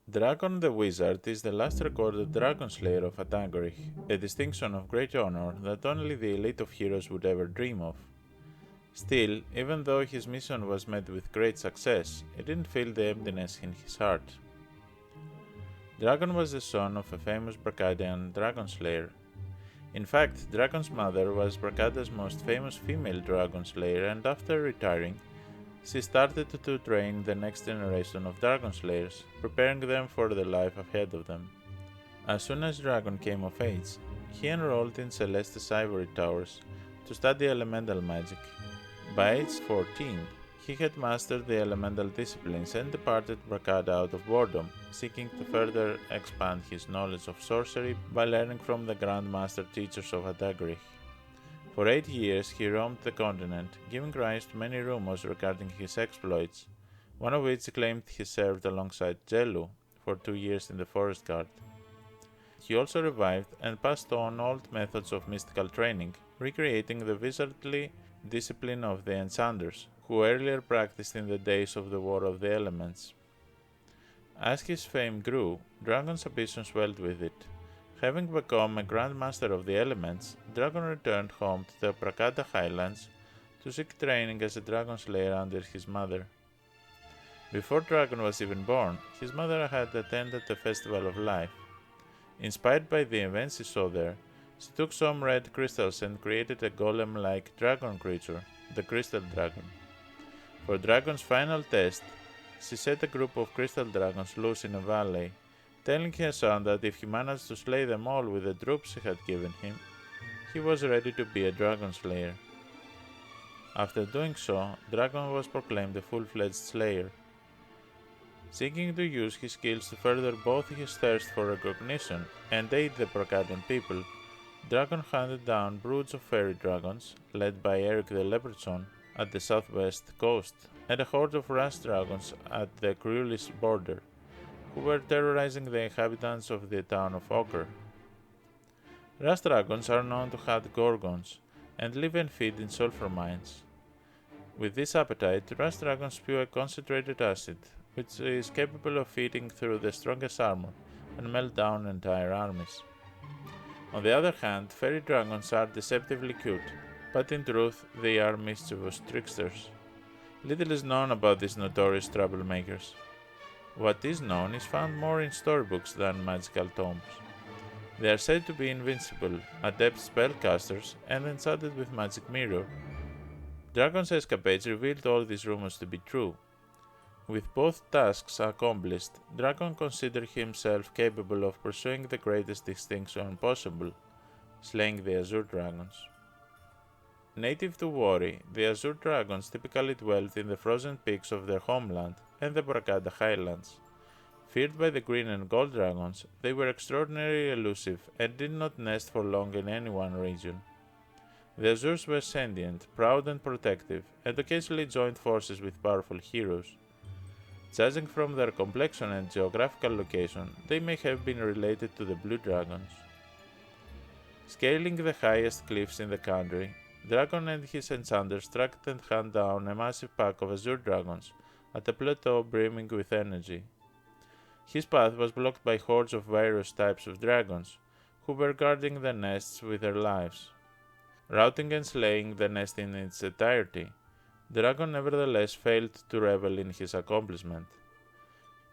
Dragon the Wizard is the last recorded dragon slayer of Atagorich, a distinction of great honor that only the elite of heroes would ever dream of. Still, even though his mission was met with great success, it didn't fill the emptiness in his heart. Dragon was the son of a famous Bracadian dragon slayer. In fact, Dragon's mother was Bracada's most famous female dragon slayer, and after retiring, she started to train the next generation of dragon slayers, preparing them for the life ahead of them. As soon as Dragon came of age, he enrolled in Celeste's ivory towers to study elemental magic. By age 14, he had mastered the elemental disciplines and departed Bracada out of boredom, seeking to further expand his knowledge of sorcery by learning from the Grand Master teachers of Atagorich. For 8 years he roamed the continent, giving rise to many rumors regarding his exploits, one of which claimed he served alongside Jelu for 2 years in the Forest Guard. He also revived and passed on old methods of mystical training, recreating the wizardly discipline of the enchanters, who earlier practiced in the days of the War of the Elements. As his fame grew, Dragon's ambition swelled with it. Having become a Grand Master of the Elements, Dragon returned home to the Bracada Highlands to seek training as a dragon slayer under his mother. Before Dragon was even born, his mother had attended the Festival of Life. Inspired by the events she saw there, she took some red crystals and created a golem-like dragon creature, the Crystal Dragon. For Dragon's final test, she set a group of crystal dragons loose in a valley, telling her son that if he managed to slay them all with the troops she had given him, he was ready to be a dragon slayer. After doing so, Dragon was proclaimed a full-fledged slayer. Seeking to use his skills to further both his thirst for recognition and aid the Bracadian people, Dragon hunted down broods of fairy dragons, led by Eric the Leprechaun, at the southwest coast, and a horde of rust dragons at the Cruelis border, who were terrorizing the inhabitants of the town of Ochre. Rust dragons are known to hunt gorgons, and live and feed in sulfur mines. With this appetite, rust dragons spew a concentrated acid, which is capable of eating through the strongest armor and melt down entire armies. On the other hand, fairy dragons are deceptively cute, but in truth they are mischievous tricksters. Little is known about these notorious troublemakers. What is known is found more in storybooks than magical tomes. They are said to be invincible, adept spellcasters, and enchanted with magic mirror. Dragon's escapades revealed all these rumors to be true. With both tasks accomplished, Dragon considered himself capable of pursuing the greatest distinction possible, slaying the Azure Dragons. Native to Wari, the Azure Dragons typically dwelt in the frozen peaks of their homeland and the Bracada Highlands. Feared by the Green and Gold Dragons, they were extraordinarily elusive and did not nest for long in any one region. The Azures were sentient, proud and protective, and occasionally joined forces with powerful heroes. Judging from their complexion and geographical location, they may have been related to the Blue Dragons. Scaling the highest cliffs in the country, Dragon and his enchanters tracked and hunted down a massive pack of Azure Dragons at a plateau brimming with energy. His path was blocked by hordes of various types of dragons, who were guarding the nests with their lives. Routing and slaying the nest in its entirety, Dragon nevertheless failed to revel in his accomplishment.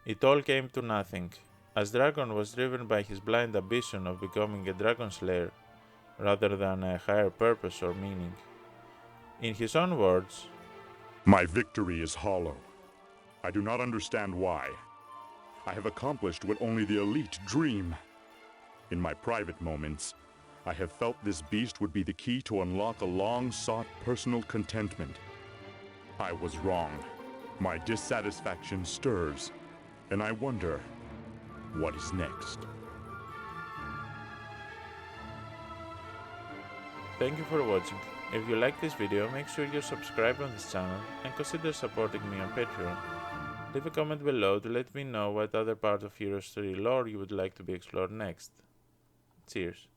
It all came to nothing, as Dragon was driven by his blind ambition of becoming a dragon slayer, rather than a higher purpose or meaning. In his own words, "My victory is hollow. I do not understand why. I have accomplished what only the elite dream. In my private moments, I have felt this beast would be the key to unlock a long-sought personal contentment. I was wrong. My dissatisfaction stirs, and I wonder, what is next?" Thank you for watching. If you like this video, make sure you subscribe on this channel and consider supporting me on Patreon. Leave a comment below to let me know what other part of Hero Story lore you would like to be explored next. Cheers.